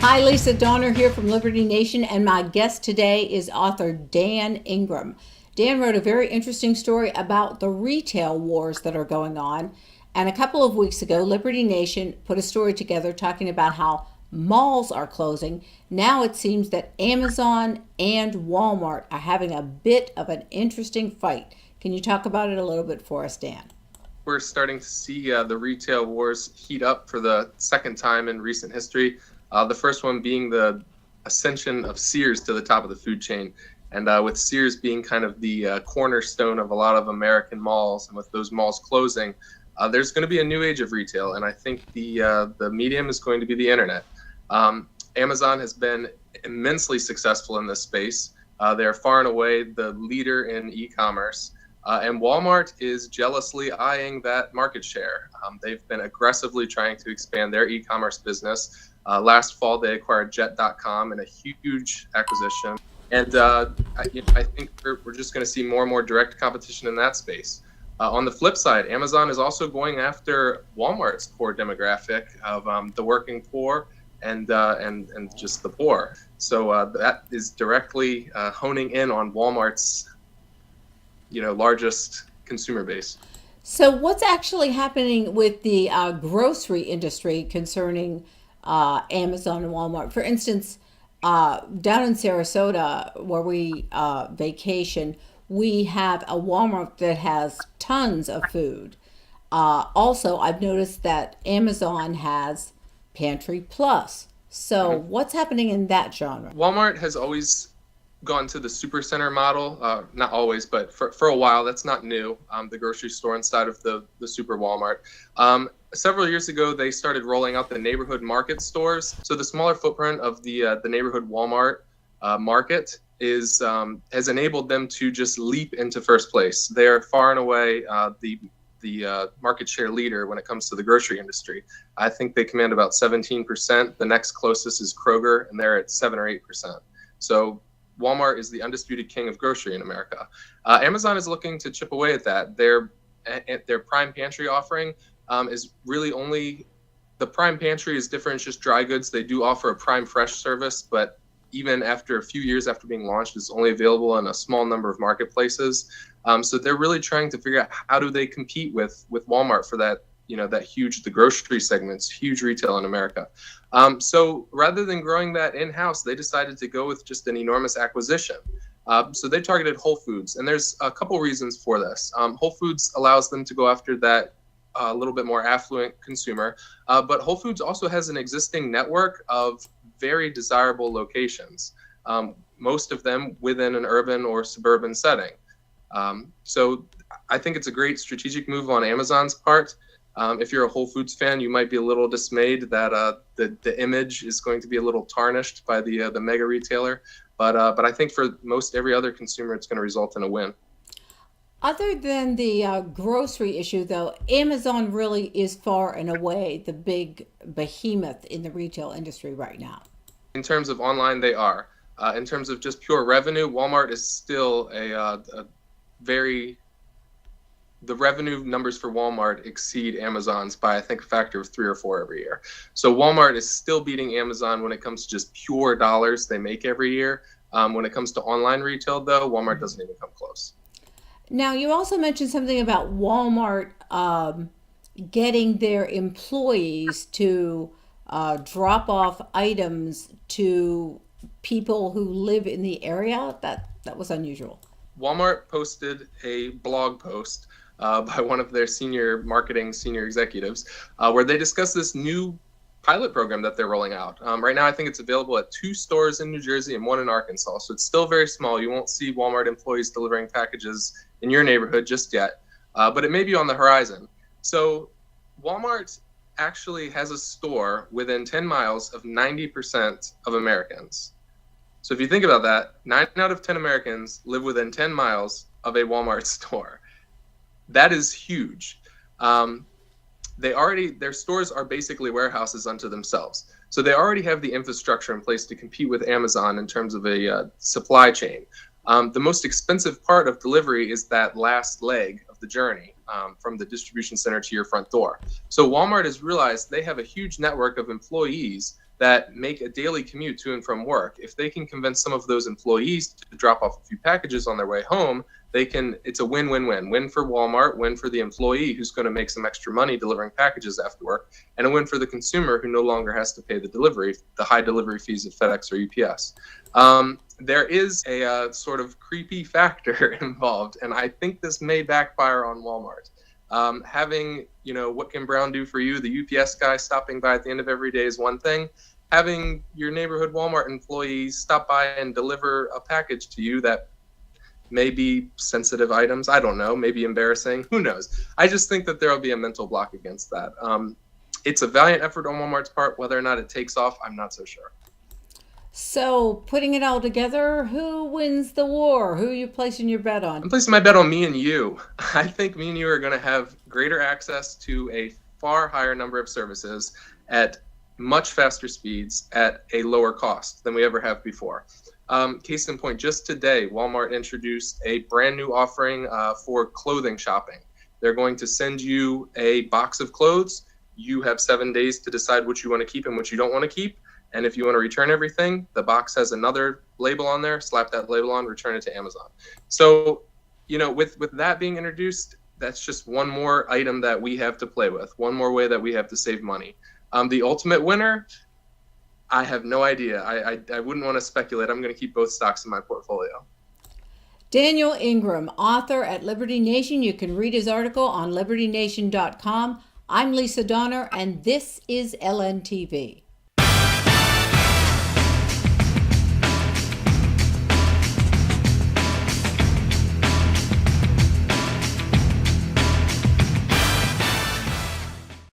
Hi, Lisa Donner here from Liberty Nation, and my guest today is author Dan Ingram. Dan wrote a very interesting story about the retail wars that are going on. And a couple of weeks ago, Liberty Nation put a story together talking about how malls are closing. Now it seems that Amazon and Walmart are having a bit of an interesting fight. Can you talk about it a little bit for us, Dan? We're starting to see the retail wars heat up for the second time in recent history. The first one being the ascension of Sears to the top of the food chain. And with Sears being kind of the cornerstone of a lot of American malls, and with those malls closing, there's going to be a new age of retail. And I think the medium is going to be the internet. Amazon has been immensely successful in this space. They're far and away the leader in e-commerce. And Walmart is jealously eyeing that market share. They've been aggressively trying to expand their e-commerce business. Last fall, they acquired Jet.com in a huge acquisition. And I think we're just going to see more and more direct competition in that space. On the flip side, Amazon is also going after Walmart's core demographic of the working poor and just the poor. So that is directly honing in on Walmart's largest consumer base. So, what's actually happening with the grocery industry concerning Amazon and Walmart? For instance, down in Sarasota, where we vacation, we have a Walmart that has tons of food. Also, I've noticed that Amazon has Pantry Plus. So, Mhm. what's happening in that genre? Walmart has always gone to the supercenter model, not always, but for a while. That's not new. The grocery store inside of the super Walmart. Several years ago, they started rolling out the neighborhood market stores. So the smaller footprint of the neighborhood Walmart market is has enabled them to just leap into first place. They're far and away the market share leader when it comes to the grocery industry. I think they command about 17%. The next closest is Kroger, and they're at 7 or 8%. So Walmart is the undisputed king of grocery in America. Amazon is looking to chip away at that. Their Prime Pantry offering is really only the Prime Pantry is different. It's just dry goods. They do offer a Prime Fresh service, but even after a few years after being launched, it's only available in a small number of marketplaces. So they're really trying to figure out how do they compete with Walmart for that the grocery segment's huge retail in America. So rather than growing that in-house, they decided to go with just an enormous acquisition. So they targeted Whole Foods, and there's a couple reasons for this. Whole Foods allows them to go after that a little bit more affluent consumer, but Whole Foods also has an existing network of very desirable locations, most of them within an urban or suburban setting. So I think it's a great strategic move on Amazon's part. If you're a Whole Foods fan, you might be a little dismayed that the image is going to be a little tarnished by the mega retailer, but I think for most every other consumer, it's going to result in a win. Other than the grocery issue, though, Amazon really is far and away the big behemoth in the retail industry right now. In terms of online, they are. In terms of just pure revenue, Walmart is still a very the revenue numbers for Walmart exceed Amazon's by, I think, a factor of 3 or 4 every year. So Walmart is still beating Amazon when it comes to just pure dollars they make every year. When it comes to online retail, though, Walmart doesn't even come close. Now, you also mentioned something about Walmart getting their employees to drop off items to people who live in the area. That was unusual. Walmart posted a blog post by one of their senior executives where they discussed this new pilot program that they're rolling out. Right now, I think it's available at 2 stores in New Jersey and 1 in Arkansas. So it's still very small. You won't see Walmart employees delivering packages in your neighborhood just yet, but it may be on the horizon. So Walmart actually has a store within 10 miles of 90% of Americans. So if you think about that, 9 out of 10 Americans live within 10 miles of a Walmart store. That is huge. Their stores are basically warehouses unto themselves. So they already have the infrastructure in place to compete with Amazon in terms of a supply chain. The most expensive part of delivery is that last leg of the journey from the distribution center to your front door. So Walmart has realized they have a huge network of employees that make a daily commute to and from work. If they can convince some of those employees to drop off a few packages on their way home, it's a win-win-win. Win for Walmart, win for the employee who's going to make some extra money delivering packages after work, and a win for the consumer who no longer has to pay the high delivery fees of FedEx or UPS. There is a sort of creepy factor involved, and I think this may backfire on Walmart. Having, what can Brown do for you? The UPS guy stopping by at the end of every day is one thing. Having your neighborhood Walmart employees stop by and deliver a package to you that may be sensitive items, I don't know, maybe embarrassing, who knows? I just think that there will be a mental block against that. It's a valiant effort on Walmart's part. Whether or not it takes off, I'm not so sure. So, putting it all together, who wins the war? Who are you placing your bet on? I'm placing my bet on me and you. I think me and you are going to have greater access to a far higher number of services at much faster speeds at a lower cost than we ever have before. Case in point, just today, Walmart introduced a brand new offering for clothing shopping. They're going to send you a box of clothes. You have 7 days to decide what you want to keep and what you don't want to keep. And if you want to return everything, the box has another label on there. Slap that label on, return it to Amazon. So, with that being introduced, that's just one more item that we have to play with, one more way that we have to save money. The ultimate winner, I have no idea. I wouldn't want to speculate. I'm going to keep both stocks in my portfolio. Daniel Ingram, author at Liberty Nation. You can read his article on libertynation.com. I'm Lisa Donner, and this is LNTV.